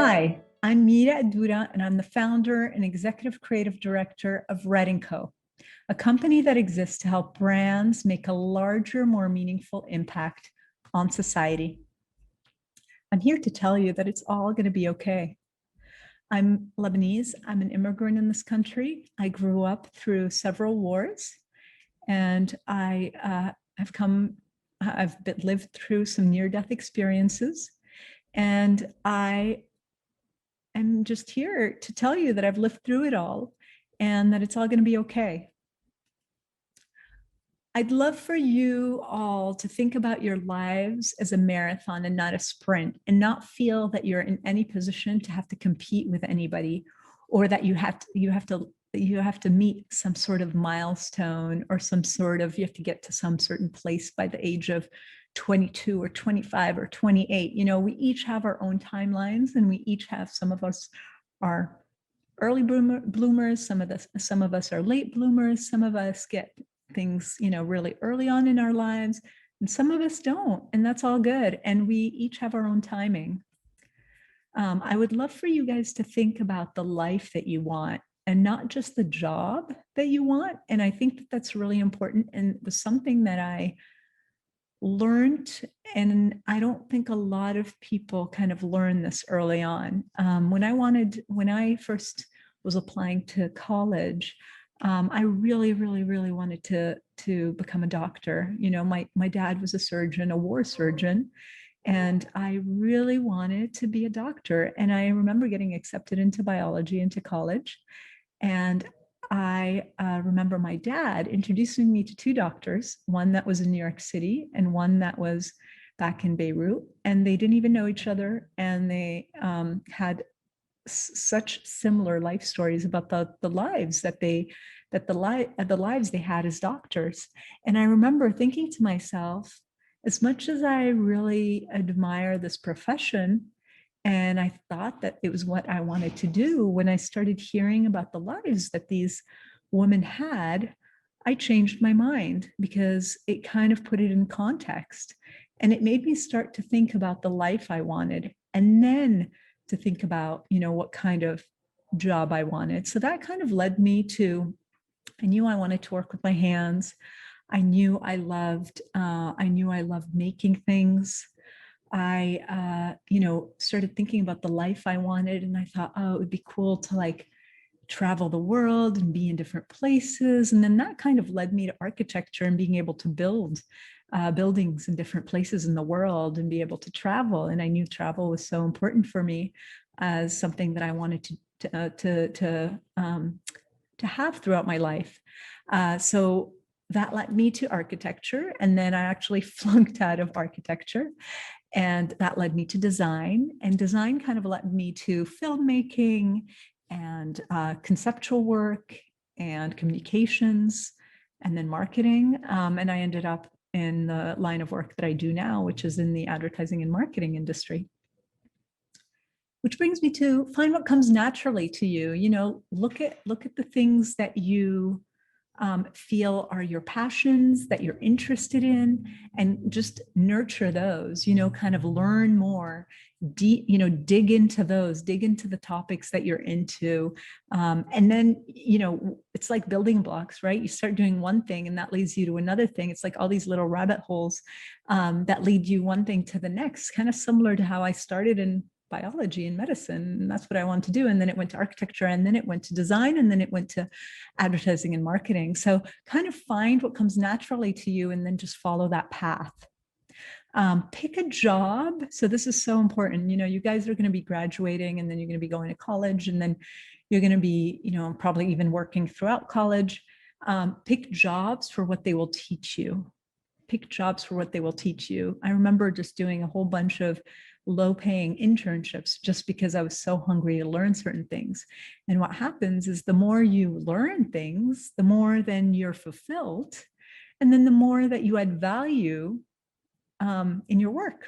Hi, I'm Mira Kaddoura, and I'm the founder and executive creative director of Red & Co., a company that exists to help brands make a larger, more meaningful impact on society. I'm here to tell you that it's all going to be okay. I'm Lebanese. I'm an immigrant in this country. I grew up through several wars, and I've lived through some near-death experiences, and I'm just here to tell you that I've lived through it all and that it's all going to be okay. I'd love for you all to think about your lives as a marathon and not a sprint, and not feel that you're in any position to have to compete with anybody, or that you have to meet some sort of milestone, or you have to get to some certain place by the age of 22 or 25 or 28. We each have our own timelines, and we each have, some of us are early bloomers, some of us are late bloomers, some of us get things, really early on in our lives, and some of us don't, and that's all good. And we each have our own timing. I would love for you guys to think about the life that you want, and not just the job that you want. And I think that that's really important, and it was something that I learned, and I don't think a lot of people kind of learn this early on. When I first was applying to college, I really, really, really wanted to become a doctor. My dad was a surgeon, a war surgeon, and I really wanted to be a doctor. And I remember getting accepted into biology into college. And I remember my dad introducing me to two doctors, one that was in New York City and one that was back in Beirut. And they didn't even know each other. And they had such similar life stories about the lives the lives they had as doctors. And I remember thinking to myself, as much as I really admire this profession, and I thought that it was what I wanted to do, when I started hearing about the lives that these women had, I changed my mind, because it kind of put it in context. And it made me start to think about the life I wanted, and then to think about, what kind of job I wanted. So that kind of led me to, I knew I wanted to work with my hands. I knew I loved making things. I started thinking about the life I wanted, and I thought, oh, it would be cool to travel the world and be in different places. And then that kind of led me to architecture and being able to build buildings in different places in the world and be able to travel. And I knew travel was so important for me as something that I wanted to have throughout my life. So that led me to architecture. And then I actually flunked out of architecture. And that led me to design. And design kind of led me to filmmaking and conceptual work and communications, and then marketing. And I ended up in the line of work that I do now, which is in the advertising and marketing industry. Which brings me to find what comes naturally to you. Look at the things that you feel are your passions, that you're interested in, and just nurture those. Kind of learn more, dig into those, dig into the topics that you're into. And then, it's like building blocks, right? You start doing one thing and that leads you to another thing. It's like all these little rabbit holes that lead you one thing to the next, kind of similar to how I started in biology and medicine. And that's what I wanted to do. And then it went to architecture, and then it went to design, and then it went to advertising and marketing. So kind of find what comes naturally to you, and then just follow that path. Pick a job. So this is so important. You guys are going to be graduating, and then you're going to be going to college, and then you're going to be, probably even working throughout college. Pick jobs for what they will teach you. Pick jobs for what they will teach you. I remember just doing a whole bunch of low-paying internships just because I was so hungry to learn certain things. And what happens is the more you learn things, the more then you're fulfilled, and then the more that you add value in your work.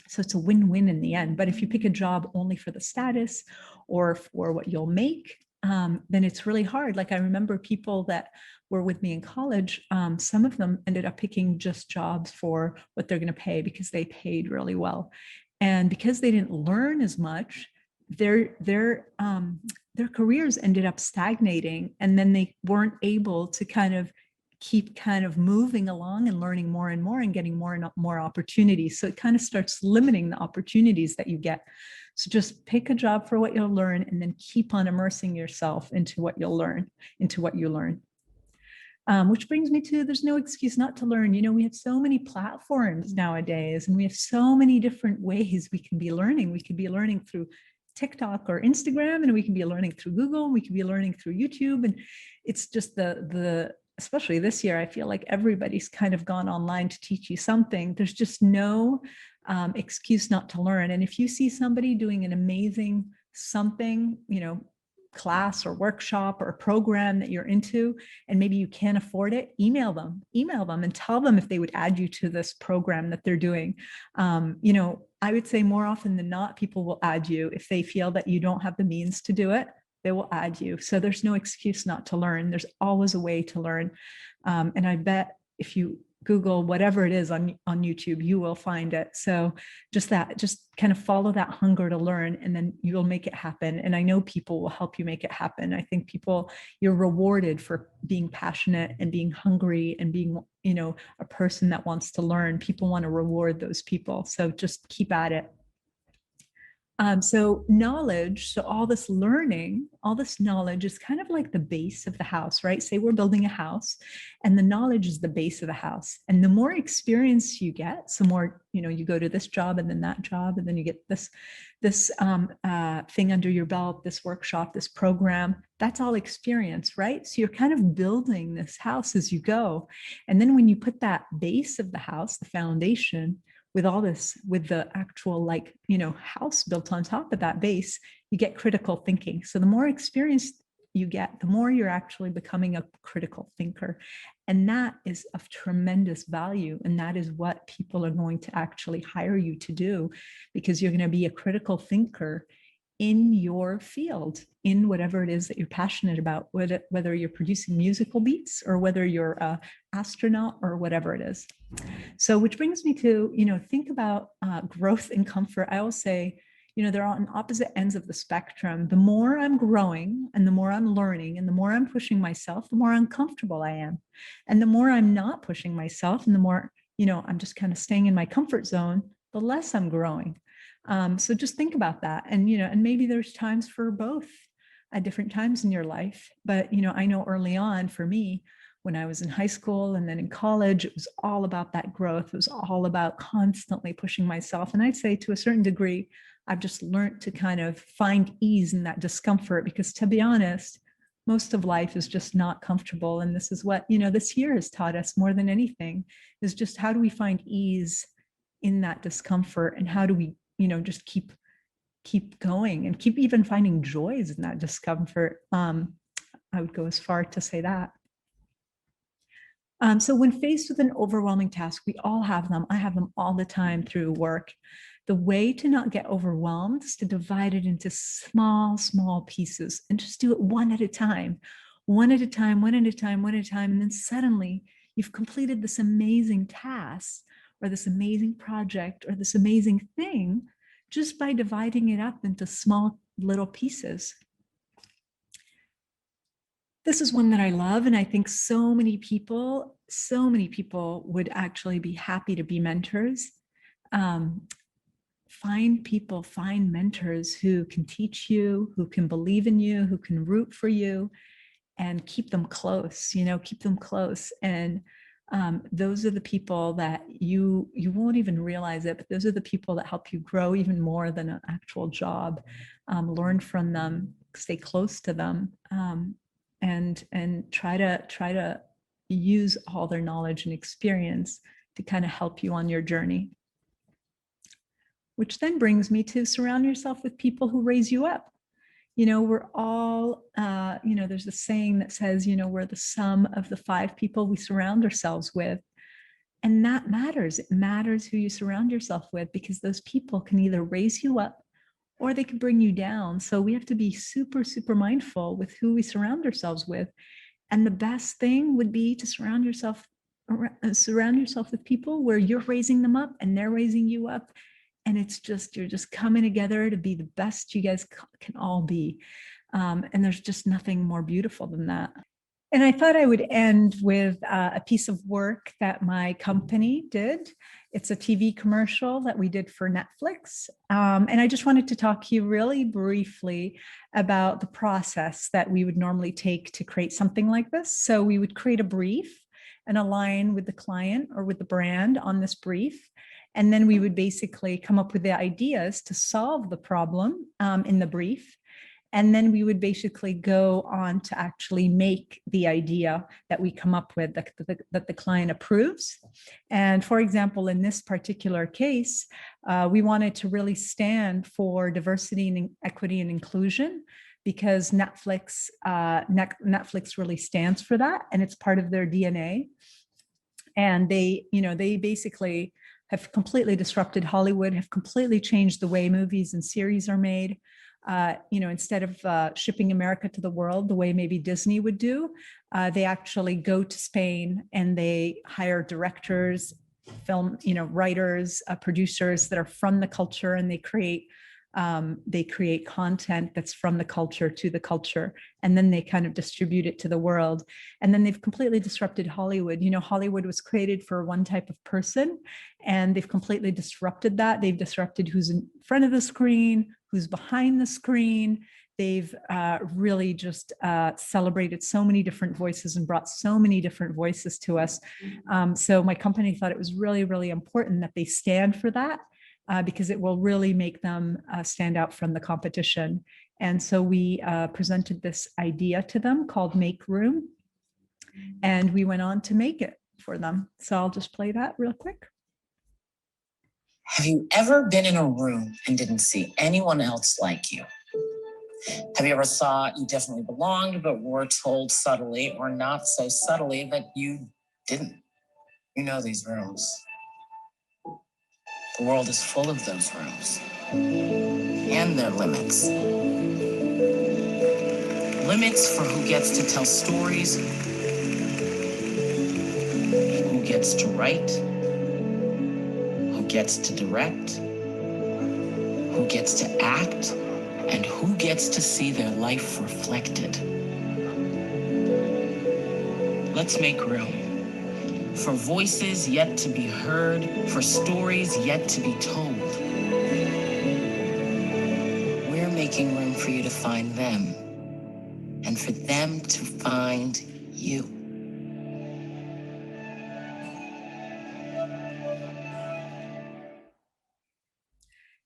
So it's a win-win in the end. But if you pick a job only for the status or for what you'll make, then it's really hard. Like I remember people that were with me in college, some of them ended up picking just jobs for what they're going to pay because they paid really well. And because they didn't learn as much, their careers ended up stagnating, and then they weren't able to kind of keep kind of moving along and learning more and more and getting more and more opportunities. So it kind of starts limiting the opportunities that you get. So just pick a job for what you'll learn, and then keep on immersing yourself into what you'll learn, into what you learn. Which brings me to, there's no excuse not to learn. You know, we have so many platforms nowadays, and we have so many different ways we can be learning. We could be learning through TikTok or Instagram, and we can be learning through Google. We can be learning through YouTube. And it's just especially this year, I feel like everybody's kind of gone online to teach you something. There's just no excuse not to learn. And if you see somebody doing an amazing something, you know, class or workshop or program that you're into, and maybe you can't afford it, email them and tell them if they would add you to this program that they're doing. You know, I would say more often than not, people will add you if they feel that you don't have the means to do it. They will add you. So there's no excuse not to learn. There's always a way to learn. And I bet if you Google whatever it is on YouTube, you will find it. So just kind of follow that hunger to learn, and then you'll make it happen. And I know people will help you make it happen. I think you're rewarded for being passionate and being hungry and being, you know, a person that wants to learn. People want to reward those people. So just keep at it. So knowledge, so all this learning, all this knowledge is kind of like the base of the house, right? Say we're building a house, and the knowledge is the base of the house. And the more experience you get, so more, you know, you go to this job and then that job, and then you get this thing under your belt, this workshop, this program, that's all experience, right? So you're kind of building this house as you go. And then when you put that base of the house, the foundation, with all this, with the actual, like, you know, house built on top of that base, you get critical thinking. So the more experience you get, the more you're actually becoming a critical thinker. And that is of tremendous value. And that is what people are going to actually hire you to do, because you're going to be a critical thinker in your field, in whatever it is that you're passionate about, whether you're producing musical beats or whether you're an astronaut or whatever it is. So, which brings me to, you know, think about growth and comfort. I always say, you know, they're on opposite ends of the spectrum. The more I'm growing and the more I'm learning and the more I'm pushing myself, the more uncomfortable I am. And the more I'm not pushing myself and the more, you know, I'm just kind of staying in my comfort zone, the less I'm growing. So just think about that. And, you know, and maybe there's times for both at different times in your life. But, you know, I know early on for me, when I was in high school and then in college, it was all about that growth. It was all about constantly pushing myself. And I'd say to a certain degree, I've just learned to kind of find ease in that discomfort, because to be honest, most of life is just not comfortable. And this is what, you know, this year has taught us more than anything, is just how do we find ease in that discomfort, and how do we, you know, just keep going and keep even finding joys in that discomfort. I would go as far to say that. So when faced with an overwhelming task, we all have them. I have them all the time through work. The way to not get overwhelmed is to divide it into small pieces and just do it one at a time, one at a time. And then suddenly you've completed this amazing task or this amazing project or this amazing thing just by dividing it up into small little pieces. This is one that I love, and I think so many people would actually be happy to be mentors. Find mentors who can teach you, who can believe in you, who can root for you, and keep them close, you know, keep them close. And those are the people that you won't even realize it, but those are the people that help you grow even more than an actual job. Learn from them, stay close to them, and try to use all their knowledge and experience to kind of help you on your journey. Which then brings me to surround yourself with people who raise you up. You know, we're all, you know, there's a saying that says, you know, we're the sum of the 5 people we surround ourselves with. And that matters. It matters who you surround yourself with, because those people can either raise you up or they can bring you down. So we have to be super mindful with who we surround ourselves with. And the best thing would be to surround yourself with people where you're raising them up and they're raising you up. and you're just coming together to be the best you guys can all be. And there's just nothing more beautiful than that. And I thought I would end with a piece of work that my company did. It's a TV commercial that we did for Netflix. And I just wanted to talk to you really briefly about the process that we would normally take to create something like this. So we would create a brief and align with the client or with the brand on this brief. And then we would basically come up with the ideas to solve the problem in the brief. And then we would basically go on to actually make the idea that we come up with that the client approves. And for example, in this particular case, we wanted to really stand for diversity and equity and inclusion, because Netflix really stands for that, and it's part of their DNA. And they basically have completely disrupted Hollywood, have completely changed the way movies and series are made. Instead of shipping America to the world the way maybe Disney would do, they actually go to Spain and they hire directors, writers, producers that are from the culture, and they create content that's from the culture to the culture, and then they kind of distribute it to the world. And then they've completely disrupted Hollywood. Hollywood was created for one type of person, and they've completely disrupted that. They've disrupted who's in front of the screen, who's behind the screen. They've really just celebrated so many different voices and brought so many different voices to us. So my company thought it was really, really important that they stand for that, because it will really make them stand out from the competition. And so we presented this idea to them called Make Room, and we went on to make it for them. So I'll just play that real quick. Have you ever been in a room and didn't see anyone else like you? Have you ever thought you definitely belonged, but were told subtly or not so subtly that you didn't? You know these rooms. The world is full of those rooms and their limits. Limits for who gets to tell stories, who gets to write, who gets to direct, who gets to act, and who gets to see their life reflected. Let's make room for voices yet to be heard, for stories yet to be told. We're making room for you to find them, and for them to find you.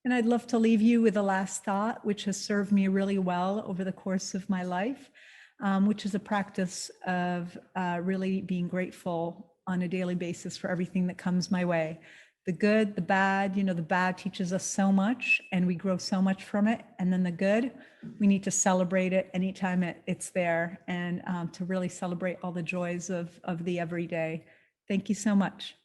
And I'd love to leave you with a last thought, which has served me really well over the course of my life, which is a practice of really being grateful on a daily basis for everything that comes my way. The good, the bad, the bad teaches us so much and we grow so much from it. And then the good, we need to celebrate it anytime it's there, and to really celebrate all the joys of the everyday. Thank you so much.